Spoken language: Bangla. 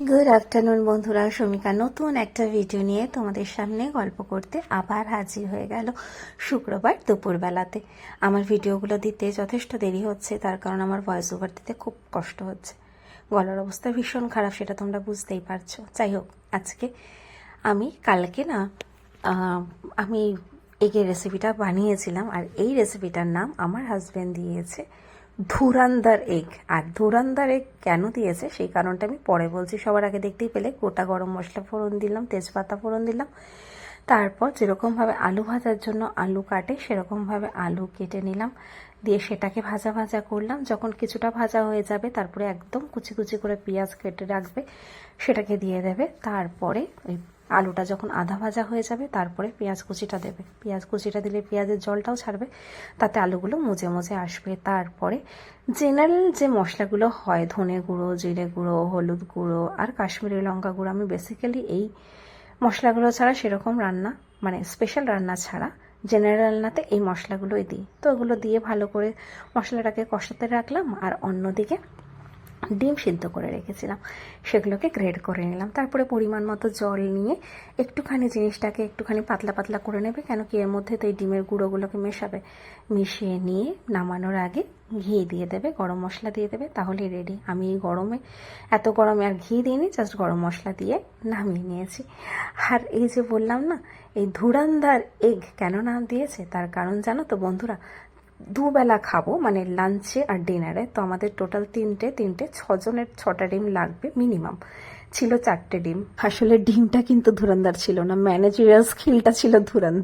গুড আফটারনুন বন্ধুরা, শমিকা নতুন একটা ভিডিও নিয়ে তোমাদের সামনে গল্প করতে আবার হাজির হয়ে গেল শুক্রবার দুপুরবেলাতে। আমার ভিডিওগুলো দিতে যথেষ্ট দেরি হচ্ছে, তার কারণ আমার ভয়েস ওভার দিতে খুব কষ্ট হচ্ছে। গলার অবস্থা ভীষণ খারাপ, সেটা তোমরা বুঝতেই পারছো। যাই হোক, আজকে কালকে আমি এগের রেসিপিটা বানিয়েছিলাম, আর এই রেসিপিটার নাম আমার হাজব্যান্ড দিয়েছে ধুরান্দার এগ। আর ধুরান্দার এগ কেন দিয়েছে সেই কারণটা আমি পরে বলছি। সবার আগে দেখতেই পেলে গোটা গরম মশলা ফোড়ন দিলাম, তেজপাতা ফোড়ন দিলাম। তারপর যেরকমভাবে আলু ভাজার জন্য আলু কাটে সেরকমভাবে আলু কেটে নিলাম, দিয়ে সেটাকে ভাজা ভাজা করলাম। যখন কিছুটা ভাজা হয়ে যাবে তারপরে একদম কুচি কুচি করে পেঁয়াজ কেটে রাখবে, সেটাকে দিয়ে দেবে। তারপরে ওই আলুটা যখন আধা ভাজা হয়ে যাবে তারপরে পেঁয়াজ কুচিটা দেবে। পেঁয়াজ কুচিটা দিলে পেঁয়াজের জলটাও ছাড়বে, তাতে আলুগুলো মুজে মুজে আসবে। তারপরে জেনারেল যে মশলাগুলো হয়, ধনে গুঁড়ো, জিরে গুঁড়ো, হলুদ গুঁড়ো আর কাশ্মীরি লঙ্কা গুঁড়ো, আমি বেসিক্যালি এই মশলাগুলো ছাড়া সেরকম রান্না, মানে স্পেশাল রান্না ছাড়া জেনারেল রান্নাতে এই মশলাগুলোই দিই। তো ওগুলো দিয়ে ভালো করে মশলাটাকে কষাতে রাখলাম, আর অন্যদিকে ডিম সিদ্ধ করে রেখেছিলাম, সেগুলোকে গ্রেড করে নিলাম। তারপরে পরিমাণ মতো জল নিয়ে একটুখানি জিনিসটাকে একটুখানি পাতলা পাতলা করে নেবে, কেন কি এর মধ্যে তো এই ডিমের গুঁড়োগুলোকে মেশাবে। মিশিয়ে নিয়ে নামানোর আগে ঘি দিয়ে দেবে, গরম মশলা দিয়ে দেবে, তাহলেই রেডি। আমি এই গরমে, এত গরমে আর ঘি দিইনি, জাস্ট গরম মশলা দিয়ে নামিয়ে নিয়েছি। আর এই যে বললাম না, এই ধুরান্ধার এগ কেন নাম দিয়েছে তার কারণ জানো তো বন্ধুরা? দুবেলা খাবো, মানে লাঞ্চে আর ডিনারে। তো আমাদের টোটাল তিনটে 6 জনের 6টা ডিম লাগবে মিনিমাম। ছিল 4টে ডিম। আসলে ডিমটা কিন্তু ধুরন্ধর ছিল না, ম্যানেজারিয়াল স্কিলটা ছিল ধুরন্ধর।